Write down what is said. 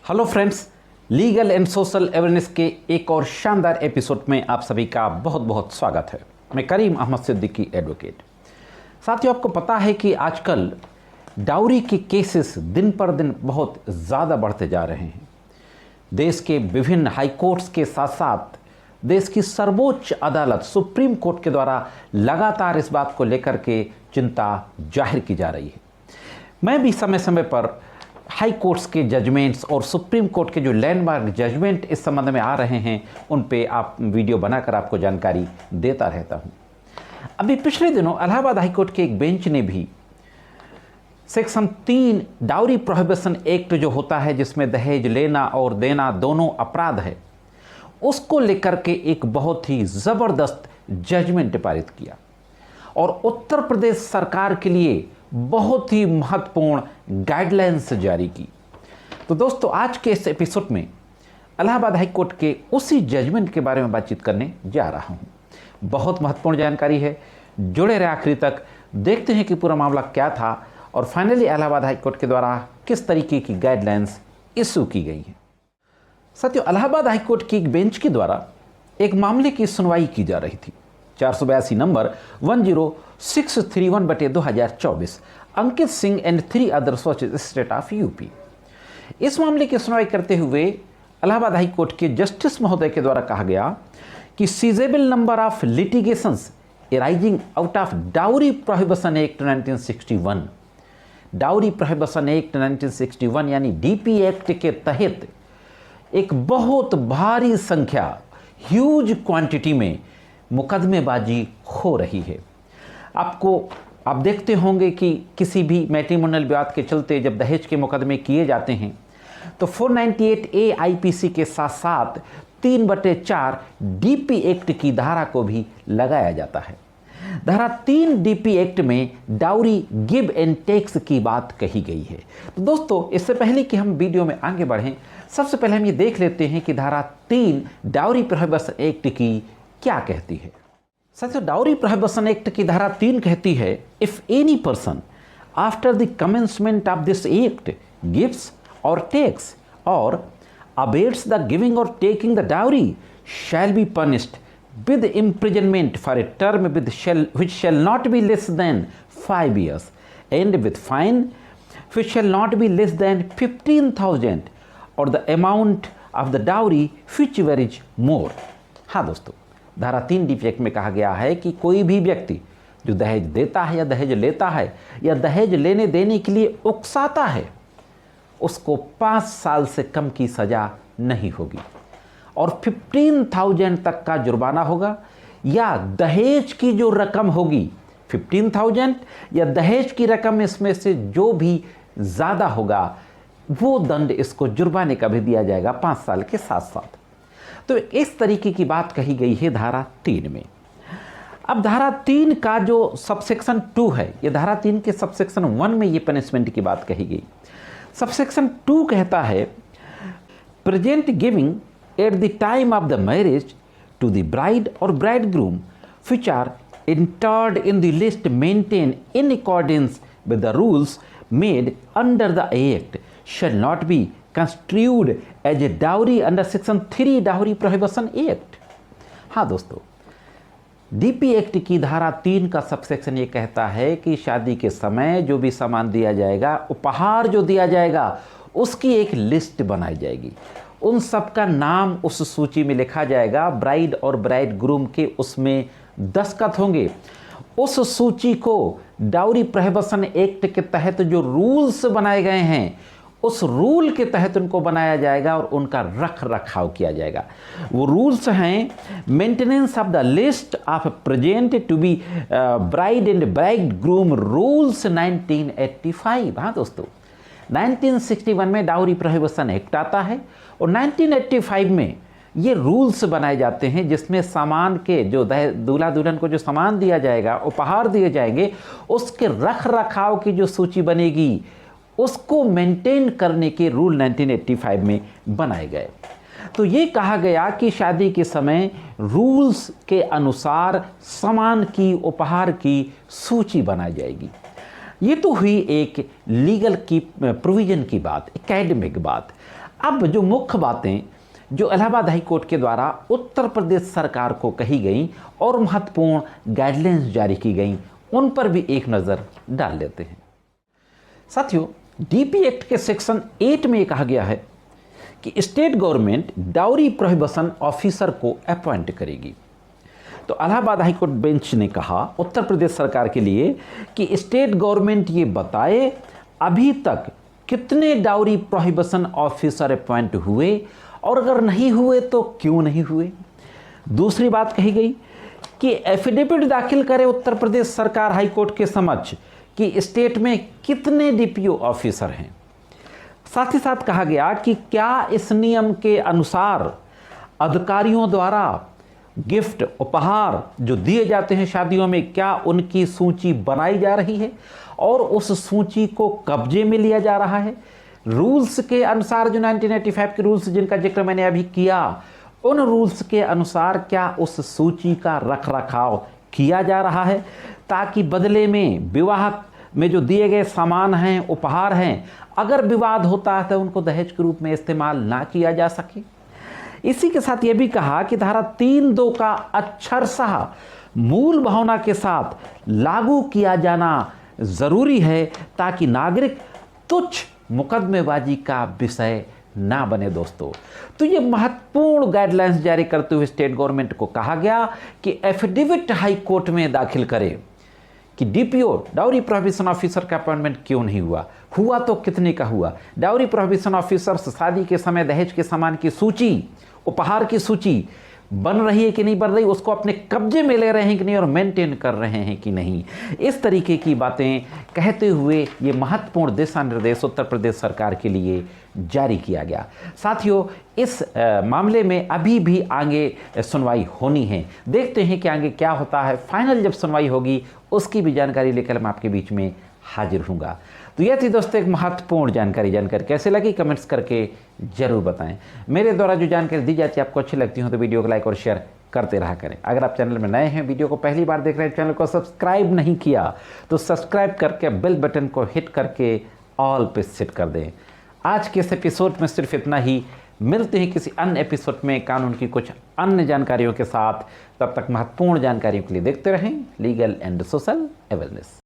Hello friends, legal and social awareness के एक और शानदार एपिसोड में आप सभी का बहुत बहुत स्वागत है। मैं करीम अहमद सिद्दीकी एडवोकेट। साथियों, आपको पता है कि आजकल डाउरी के केसेस दिन पर दिन बहुत ज़्यादा बढ़ते जा रहे हैं। देश के विभिन्न हाई कोर्ट्स के साथ साथ देश की सर्वोच्च अदालत सुप्रीम कोर्ट के द्वारा लगातार इस बात को लेकर के चिंता जाहिर की जा रही है। मैं भी समय समय पर हाई कोर्ट्स के जजमेंट्स और सुप्रीम कोर्ट के जो लैंडमार्क जजमेंट इस संबंध में आ रहे हैं उन पे आप वीडियो बनाकर आपको जानकारी देता रहता हूं। अभी पिछले दिनों इलाहाबाद हाई कोर्ट के एक बेंच ने भी सेक्शन 3 डाउरी प्रोहिबिशन एक्ट जो होता है, जिसमें दहेज लेना और देना दोनों अपराध है, उसको लेकर के एक बहुत ही ज़बरदस्त जजमेंट पारित किया और उत्तर प्रदेश सरकार के लिए बहुत ही महत्वपूर्ण गाइडलाइंस जारी की। तो दोस्तों, आज के इस एपिसोड में इलाहाबाद हाई कोर्ट के उसी जजमेंट के बारे में बातचीत करने जा रहा हूं। बहुत महत्वपूर्ण जानकारी है, जुड़े रहे आखिरी तक। देखते हैं कि पूरा मामला क्या था और फाइनली इलाहाबाद हाई कोर्ट के द्वारा किस तरीके की गाइडलाइंस इशू की गई है। साथियों, इलाहाबाद हाई कोर्ट की एक बेंच के द्वारा एक मामले की सुनवाई की जा रही थी। 482 number 10631/2024 Ankit Singh and 3 other state of UP. इस मामले की सुनवाई करते हुए इलाहाबाद हाई कोर्ट के जस्टिस महोदय के द्वारा कहा गया कि sizeable number of litigations arising out of dowry prohibition act 1961, dowry prohibition act 1961 यानी डीपी एक्ट के तहत एक बहुत भारी संख्या, ह्यूज क्वांटिटी में मुकदमेबाजी हो रही है। आप देखते होंगे कि किसी भी मैट्रिमोनियल विवाद के चलते जब दहेज के मुकदमे किए जाते हैं तो 498A आईपीसी के साथ साथ 3/4 डीपी एक्ट की धारा को भी लगाया जाता है। धारा 3 डीपी एक्ट में डाउरी गिव एंड टेक्स की बात कही गई है। तो दोस्तों, इससे पहले कि हम वीडियो में आगे बढ़ें, सबसे पहले हम ये देख लेते हैं कि धारा 3 डाउरी प्रोहिबिशन एक्ट की क्या कहती है। साथियों, डाउरी प्रोहिबिशन एक्ट की धारा 3 कहती है, if any person after the commencement of this act gives और टेक्स और अबेट्स द गिविंग और taking the dowry shall be punished with imprisonment for a term which shall not be less than 5 years and with fine which shall not be less than 15,000 or the amount of the dowry whichever is more। हाँ दोस्तों, धारा 3 DP act में कहा गया है कि कोई भी व्यक्ति जो दहेज देता है या दहेज लेता है या दहेज लेने देने के लिए उकसाता है, उसको 5 साल से कम की सजा नहीं होगी और 15,000 तक का जुर्माना होगा, या दहेज की जो रकम होगी 15,000 या दहेज की रकम इसमें से जो भी ज़्यादा होगा वो दंड इसको जुर्माने का भी दिया जाएगा 5 साल के साथ साथ। तो इस तरीके की बात कही गई है धारा 3 में। अब धारा 3 का जो सबसेक्शन 2 है, ये धारा 3 के सबसेक्शन 1 में ये पनिशमेंट की बात कही गई। सबसेक्शन 2 कहता है, present giving at the time of the marriage to the bride or bridegroom which are entered in the list maintained in accordance with the rules made under the act shall not be construed as a dowry under section 3 dowry prohibition act। हाँ दोस्तों, DP act की धारा 3 का subsection ये कहता है कि शादी के समय जो भी सामान दिया जाएगा, उपहार जो दिया जाएगा, उसकी एक लिस्ट बनाई जाएगी। उन सब का नाम उस सूची में लिखा जाएगा, ब्राइड और ब्राइड ग्रूम के उसमें दस्तखत होंगे। उस सूची को डाउरी प्रोहिबिशन एक्ट के तहत जो रूल्स बनाए गए हैं, उस रूल के तहत उनको बनाया जाएगा और उनका रख रखाव किया जाएगा। वो रूल्स हैं, maintenance of the list of present to be bride and bridegroom rules 1985। हाँ दोस्तों, 1961 में डाउरी प्रोहिबिशन एक्ट आता है और 1985 में ये रूल्स बनाए जाते हैं जिसमें सामान के जो दूल्हा दुल्हन को जो सामान दिया जाएगा, उपहार दिए जाएंगे, उसके रख रखाव की जो सूची बनेगी उसको मेंटेन करने के रूल 1985 में बनाए गए। तो ये कहा गया कि शादी के समय रूल्स के अनुसार सामान की, उपहार की सूची बनाई जाएगी। ये तो हुई एक लीगल की प्रोविजन की बात, एकेडमिक बात। अब जो मुख्य बातें जो इलाहाबाद हाई कोर्ट के द्वारा उत्तर प्रदेश सरकार को कही गई और महत्वपूर्ण गाइडलाइंस जारी की गई, उन पर भी एक नज़र डाल लेते हैं। साथियों, डीपी एक्ट के सेक्शन 8 में कहा गया है कि state government dowry prohibition officer को अपॉइंट करेगी। तो इलाहाबाद हाई कोर्ट बेंच ने कहा उत्तर प्रदेश सरकार के लिए कि स्टेट गवर्नमेंट ये बताए अभी तक कितने डाउरी प्रोहिबिशन ऑफिसर अपॉइंट हुए और अगर नहीं हुए तो क्यों नहीं हुए। दूसरी बात कही गई कि एफिडेविट दाखिल करे उत्तर प्रदेश सरकार हाई कोर्ट के समक्ष कि स्टेट में कितने डीपीओ ऑफिसर हैं। साथ ही साथ कहा गया कि क्या इस नियम के अनुसार अधिकारियों द्वारा गिफ्ट उपहार जो दिए जाते हैं शादियों में, क्या उनकी सूची बनाई जा रही है और उस सूची को कब्जे में लिया जा रहा है। रूल्स के अनुसार जो 1985 के रूल्स जिनका जिक्र मैंने अभी किया, उन रूल्स के अनुसार क्या उस सूची का रख रखाव किया जा रहा है, ताकि बदले में विवाह में जो दिए गए सामान हैं, उपहार हैं, अगर विवाद होता है तो उनको दहेज के रूप में इस्तेमाल ना किया जा सके। इसी के साथ ये भी कहा कि धारा 3(2) का अक्षरशः मूल भावना के साथ लागू किया जाना जरूरी है, ताकि नागरिक तुच्छ मुकदमेबाजी का विषय ना बने। दोस्तों, तो ये महत्वपूर्ण गाइडलाइंस जारी करते हुए स्टेट गवर्नमेंट को कहा गया कि एफिडेविट हाई कोर्ट में दाखिल करे कि डीपीओ डाउरी प्रोहिबिशन ऑफिसर का अपॉइंटमेंट क्यों नहीं हुआ तो कितने का हुआ। डाउरी प्रोहिबिशन ऑफिसर्स शादी के समय दहेज के सामान की सूची, उपहार की सूची बन रही है कि नहीं बन रही, उसको अपने कब्जे में ले रहे हैं कि नहीं और मेंटेन कर रहे हैं कि नहीं। इस तरीके की बातें कहते हुए ये महत्वपूर्ण दिशा निर्देश उत्तर प्रदेश सरकार के लिए जारी किया गया। साथियों, इस मामले में अभी भी आगे सुनवाई होनी है। देखते हैं कि आगे क्या होता है। फाइनल जब सुनवाई होगी उसकी भी जानकारी लेकर मैं आपके बीच में हाजिर हूँगा। तो यह थी दोस्तों एक महत्वपूर्ण जानकारी कैसे लगी कमेंट्स करके जरूर बताएं। मेरे द्वारा जो जानकारी दी जाती है आपको अच्छी लगती हो तो वीडियो को लाइक और शेयर करते रहा करें। अगर आप चैनल में नए हैं, वीडियो को पहली बार देख रहे हैं, चैनल को सब्सक्राइब नहीं किया तो सब्सक्राइब करके बेल बटन को हिट करके ऑल पे सेट कर दें। आज के इस एपिसोड में सिर्फ इतना ही। मिलते हैं किसी अन्य एपिसोड में कानून की कुछ अन्य जानकारियों के साथ। तब तक महत्वपूर्ण जानकारियों के लिए देखते रहें लीगल एंड सोशल अवेयरनेस।